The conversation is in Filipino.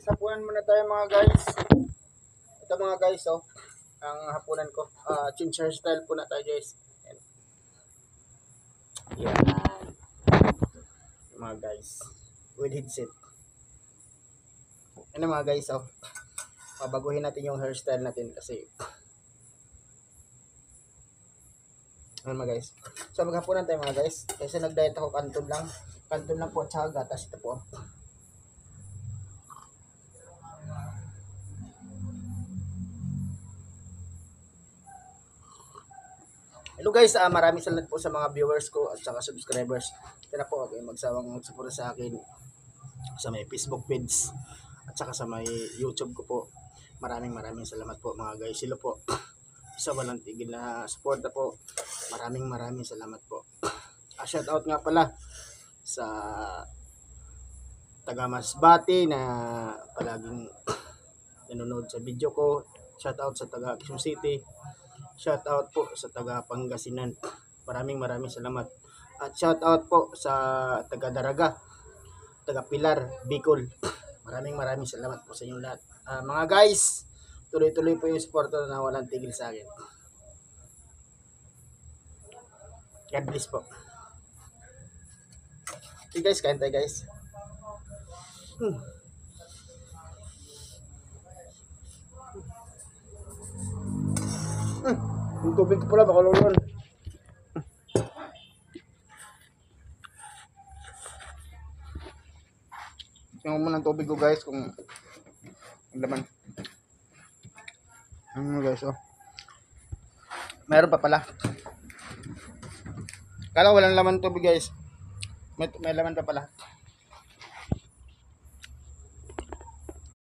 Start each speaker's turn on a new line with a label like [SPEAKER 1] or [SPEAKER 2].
[SPEAKER 1] Hapunan muna tayo mga guys. Ito mga guys, oh. Ang hapunan ko. Chinchar style po na tayo guys. Yan. Mga guys. With headset. Ano mga guys, oh. Pabaguhin natin yung hairstyle natin kasi ano mga guys. So maghapunan tayo mga guys. Kasi nag-diet ako kanton lang. Kanton lang po at saka gatas. Ito po. Hello guys, maraming salamat po sa mga viewers ko at saka subscribers. Kaya po, okay, magsawang magsuporta sa akin sa may Facebook page at saka sa may YouTube ko po. Maraming salamat po mga guys. Sila po sa walang tigil na suporta po. Maraming salamat po. Shout out nga pala sa taga Masbate na palaging nanonood sa video ko. Shout out sa taga Quezon City. Shout out po sa taga Pangasinan. Maraming salamat. At shout out po sa taga Daraga, taga Pilar, Bicol. Maraming salamat po sa inyong lahat. Mga guys, tuloy-tuloy po yung suporta na walang tigil sa akin. God bless po. Okay guys, kain tayo guys. Yung tubig ko pala, baka lulun. Tingnan mo ng tubig ko guys kung laman. Guys, oh. Meron pa pala. Kala walang laman tubig guys. May laman pa pala.